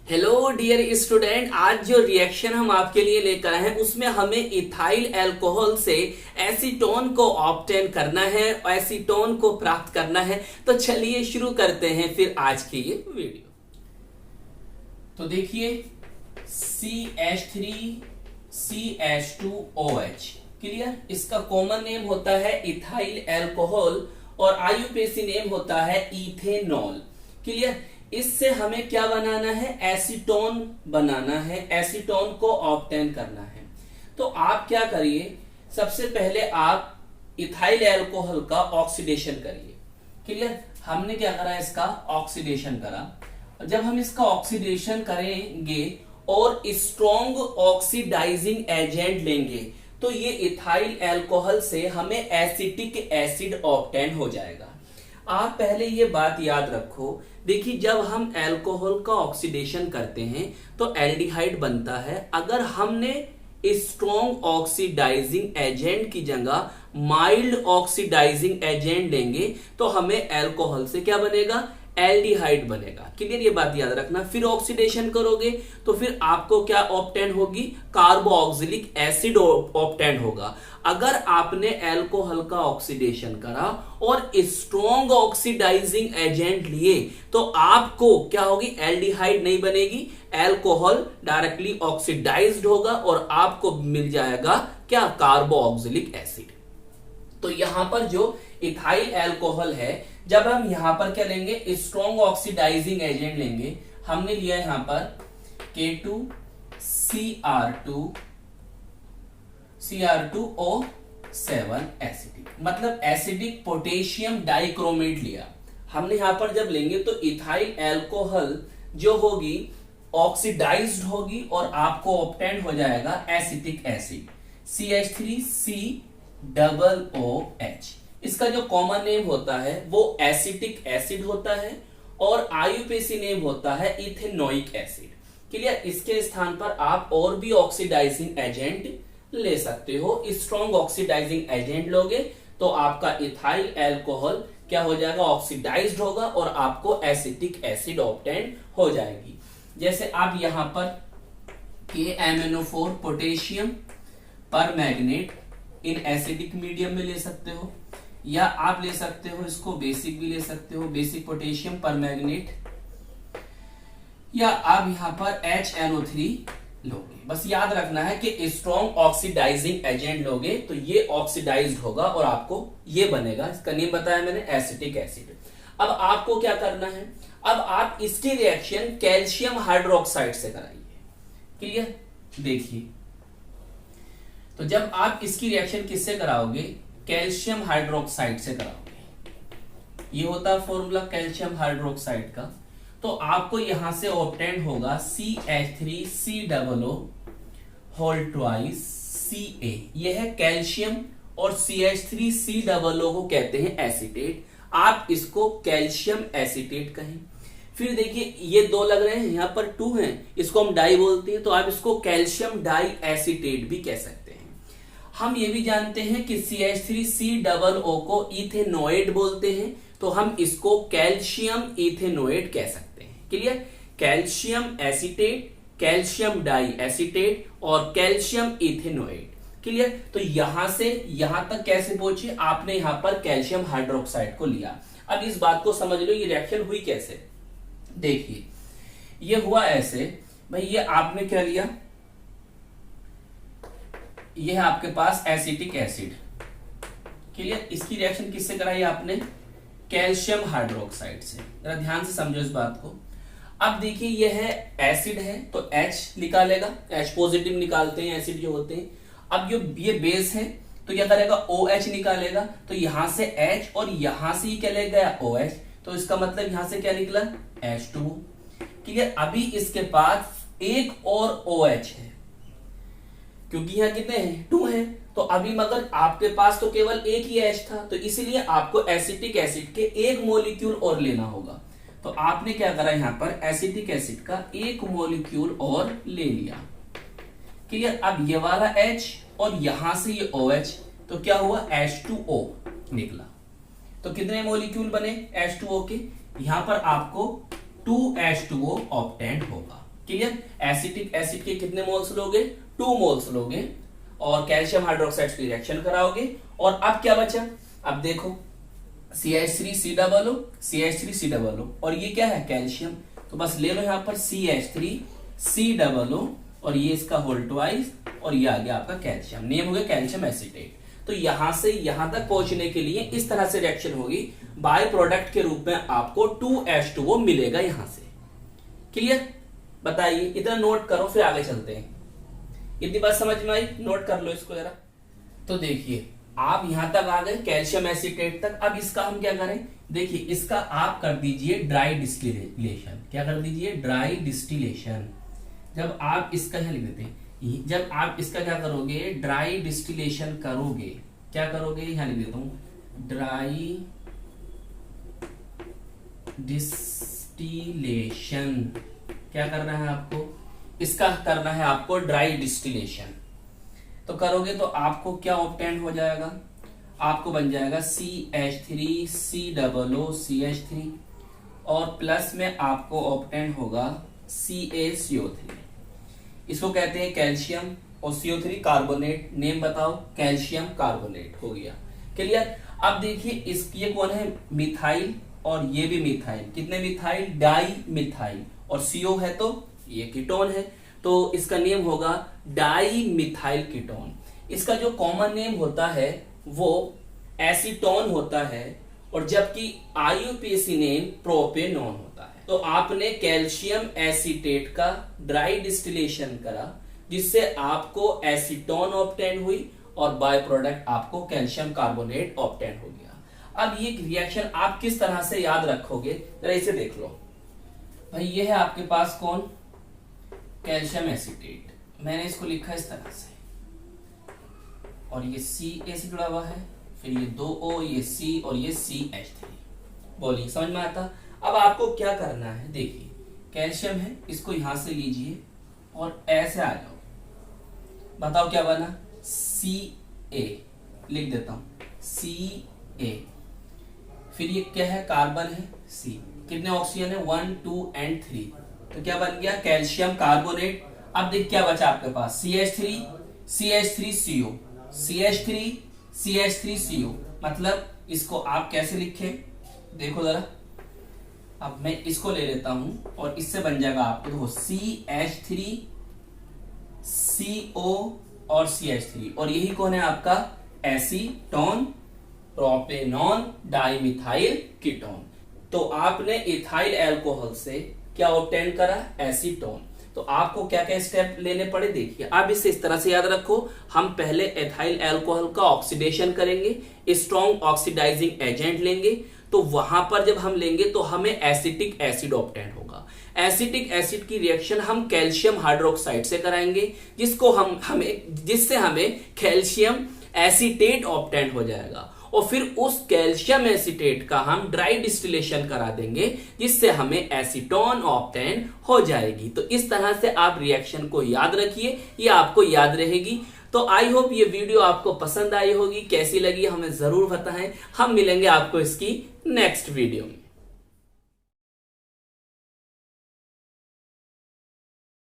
Hello dear student, आज जो reaction हम आपके लिए लेकर आए हैं उसमें हमें इथाइल अल्कोहल से एसीटोन को ऑब्टेन करना है, एसीटोन को प्राप्त करना है। तो चलिए शुरू करते हैं फिर आज की ये वीडियो। तो देखिए CH3CH2OH क्लियर, इसका कॉमन नेम होता है इथाइल अल्कोहल और आईयूपीएसी नेम होता है इथेनॉल। क्लियर, इससे हमें क्या बनाना है, एसीटोन बनाना है, एसीटोन को ऑब्टेन करना है। तो आप क्या करिए, सबसे पहले आप इथाइल अल्कोहल का ऑक्सीडेशन करिए। क्लियर, हमने क्या करा, इसका ऑक्सीडेशन करा। जब हम इसका ऑक्सीडेशन करेंगे और स्ट्रॉन्ग ऑक्सीडाइजिंग एजेंट लेंगे तो ये इथाइल अल्कोहल से हमें एसिटिक एसिड ऑब्टेन हो जाएगा। आप पहले ये बात याद रखो, देखिए जब हम अल्कोहल का ऑक्सीडेशन करते हैं तो एल्डिहाइड बनता है। अगर हमने स्ट्रॉन्ग ऑक्सीडाइजिंग एजेंट की जगह माइल्ड ऑक्सीडाइजिंग एजेंट लेंगे तो हमें अल्कोहल से क्या बनेगा, एल्डिहाइड बनेगा। क्लियर, ये बात याद रखना। फिर ऑक्सीडेशन करोगे तो फिर आपको क्या ऑब्टेन होगी, कार्बोक्सिलिक एसिड ऑब्टेन होगा। अगर आपने अल्कोहल का ऑक्सीडेशन करा और स्ट्रॉन्ग ऑक्सीडाइजिंग एजेंट लिए तो आपको क्या होगी, एल्डिहाइड नहीं बनेगी, अल्कोहल डायरेक्टली ऑक्सीडाइज्ड होगा और आपको मिल जाएगा क्या, कार्बोक्सिलिक एसिड। तो यहां पर जो इथाइल अल्कोहल है, जब हम यहां पर क्या लेंगे, स्ट्रॉन्ग ऑक्सीडाइजिंग एजेंट लेंगे। हमने लिया यहां पर K2CR2O7 एसिडिक, मतलब एसिडिक पोटेशियम डाइक्रोमेट लिया हमने। यहां पर जब लेंगे तो इथाइल अल्कोहल जो होगी ऑक्सीडाइज्ड होगी और आपको ऑब्टेन हो जाएगा एसिटिक एसिड CH3COOH। इसका जो कॉमन नेम होता है वो एसिटिक एसिड होता है और आईयूपीएसी नेम होता है इथेनोइक एसिड। क्लियर, इसके स्थान पर आप और भी ऑक्सीडाइजिंग एजेंट ले सकते हो। स्ट्रॉन्ग ऑक्सीडाइजिंग एजेंट लोगे तो आपका इथाइल अल्कोहल क्या हो जाएगा, ऑक्सीडाइज्ड होगा और आपको एसिटिक एसिड ऑब्टेन हो जाएगी। जैसे आप यहां पर KMnO4 पोटेशियम पर मैग्नेट इन एसिडिक मीडियम में ले सकते हो, या आप ले सकते हो इसको बेसिक भी ले सकते हो, बेसिक पोटेशियम पर मैग्नेट, या आप यहां पर HNO3 लोगे। बस याद रखना है कि स्ट्रॉन्ग ऑक्सीडाइजिंग एजेंट लोगे तो ये ऑक्सीडाइज्ड होगा और आपको ये बनेगा, इसका नेम बताया मैंने, एसिटिक एसिड। अब आपको क्या करना है, अब आप इसकी रिएक्शन कैल्शियम हाइड्रोक्साइड से कराइए। क्लियर, देखिए तो जब आप इसकी रिएक्शन किससे कराओगे, कैल्शियम हाइड्रोक्साइड से कराओगे। ये होता है फॉर्मूला कैल्शियम हाइड्रोक्साइड का। तो आपको यहां से ऑब्टेन होगा CH3COO होल ट्वाइस Ca। यह है कैल्शियम और CH3COO को कहते हैं एसीटेट, आप इसको कैल्शियम एसीटेट कहें। फिर देखिए ये दो लग रहे हैं, यहां पर 2 हैं, इसको हम डाई बोलते हैं, तो आप इसको कैल्शियम डाई एसीटेट भी कह सकते हैं। हम ये भी जानते हैं कि CH3COO को इथेनोएट बोलते हैं, तो हम इसको कैल्शियम इथेनोएट कह सकते हैं। Clear, calcium acetate, calcium di acetate और कैल्शियम इथेनोएट। क्लियर, तो यहां से यहां तक कैसे पहुंचे, आपने यहां पर कैल्शियम हाइड्रोक्साइड को लिया। अब इस बात को समझ लो ये रिएक्शन हुई कैसे। देखिए ये हुआ ऐसे, भाई ये आपने क्या लिया, ये है आपके पास एसिटिक एसिड। क्लियर, इसकी रिएक्शन किससे कराई आपने, कैल्शियम हाइड्रोक्साइड से। जरा ध्यान से समझो इस बात को। अब देखिए ये है एसिड है तो H निकालेगा, H पॉजिटिव निकालते हैं एसिड जो होते हैं। अब जो ये बेस है तो क्या करेगा, OH निकालेगा, तो यहां से H और यहां से ही क्या ले गया, OH, तो इसका मतलब यहां से क्या निकला, H2। क्लियर, अभी इसके पास एक और OH है क्योंकि यहां कितने हैं, 2 हैं, तो अभी मगर आपके पास तो केवल एक ही H था, तो इसलिए आपको एसिटिक एसिड के एक मॉलिक्यूल और लेना होगा। तो आपने क्या करा, यहां पर एसिटिक एसिड का एक मॉलिक्यूल और ले लिया। क्लियर, अब ये वाला H और यहां से ये OH, तो क्या हुआ, H2O निकला। तो कितने मॉलिक्यूल बने H2O के, यहां पर आपको 2H2O ऑब्टेन होगा। क्लियर। एसिटिक एसिड के कितने मोल्स लोगे, 2 मोल्स लोगे और कैल्शियम हाइड्रोक्साइड की रिएक्शन कराओगे। और अब क्या बचा, अब देखो CH3 COO CH3 COO और ये क्या है कैल्शियम, तो बस ले लो यहाँ पर CH3 COO और ये इसका होल ट्वाइस और ये आ गया आपका कैल्शियम, नेम हो गया कैल्शियम एसीटेट। तो यहां से यहां तक पहुंचने के लिए इस तरह से रिएक्शन होगी, बाय प्रोडक्ट के रूप में आपको 2H2O मिलेगा यहां से। क्लियर, बताइए, इतना नोट करो फिर आगे चलते हैं। इतनी बात समझ में आई, नोट कर लो इसको जरा। तो देखिए आप यहां तक आ गए कैल्शियम एसीटेट तक। अब इसका हम क्या करें, देखिए इसका आप कर दीजिए ड्राई डिस्टिलेशन। क्या कर दीजिए, ड्राई डिस्टिलेशन। जब आप इसका यहां लिख देते हैं, जब आप इसका क्या करोगे, ड्राई डिस्टिलेशन करोगे, क्या करोगे, यहां लिख देता हूं ड्राई डिस्टिलेशन। क्या करना है आपको, इसका करना है आपको ड्राई डिस्टिलेशन। तो करोगे तो आपको क्या ऑब्टेन हो जाएगा, आपको बन जाएगा CH3 COO CH3 और प्लस में आपको ऑब्टेन होगा CaCO3। इसको कहते हैं कैल्शियम और CO3 कार्बोनेट, नेम बताओ, कैल्शियम कार्बोनेट हो गया। क्लियर। अब देखिए इस ये कौन है, मिथाइल और ये भी मिथाइल, कितने मिथाइल, डाई मिथाइल और CO है तो ये कीटोन है, तो इसका नेम होगा डाई मिथाइल कीटोन। इसका जो कॉमन नेम होता है वो एसीटोन होता है और जबकि IUPAC नेम प्रोपेनॉन होता है। तो आपने कैल्शियम एसीटेट का ड्राई डिस्टिलेशन करा जिससे आपको एसीटोन ऑब्टेन हुई और बाय प्रोडक्ट आपको कैल्शियम कार्बोनेट ऑब्टेन हो गया। अब ये रिएक्शन आप किस तरह से याद रखोगे, जरा इसे देख लो भाई। ये है आपके पास कौन, कैल्शियम एसीटेट, मैंने इसको लिखा इस तरह से और ये CA से जुड़ा हुआ है, फिर ये 2O, ये C और ये CH3। बोलिए समझ में आता। अब आपको क्या करना है, देखिए कैल्शियम है, इसको यहां से लीजिए और ऐसे आ जाओ, बताओ क्या बना, CA लिख देता हूं CA। फिर ये क्या है, कार्बन है C, कितने ऑक्सीजन है 1 2 और 3, तो क्या बन गया कैल्शियम कार्बोनेट। अब देख क्या बचा आपके पास, CH3 CH3CO CH3 CH3CO, मतलब इसको आप कैसे लिखे, देखो जरा। अब मैं इसको ले लेता हूं और इससे बन जाएगा आपको देखो CH3CO और CH3 और यही कौन है आपका एसीटोन प्रोपेनॉन डाइमिथाइल कीटोन। तो आपने इथाइल अल्कोहल से क्या ऑब्टेन करा, एसीटोन। तो आपको क्या क्या स्टेप लेने पड़े, देखिए आप इसे इस तरह से याद रखो। हम पहले एथाइल अल्कोहल का ऑक्सीडेशन करेंगे, स्ट्रॉन्ग ऑक्सीडाइजिंग एजेंट लेंगे, तो वहां पर जब हम लेंगे तो हमें एसिटिक एसिड ऑब्टेन होगा। एसिटिक एसिड की रिएक्शन हम कैल्शियम हाइड्रोक्साइड से कराएंगे जिससे हमें कैल्शियम एसीटेट ऑब्टेन हो जाएगा और फिर उस कैल्शियम एसीटेट का हम ड्राई डिस्टिलेशन करा देंगे जिससे हमें एसीटोन ऑब्टेन हो जाएगी। तो इस तरह से आप रिएक्शन को याद रखिए, ये आपको याद रहेगी। तो आई होप ये वीडियो आपको पसंद आई होगी, कैसी लगी हमें जरूर बताएं। हम मिलेंगे आपको इसकी नेक्स्ट वीडियो में।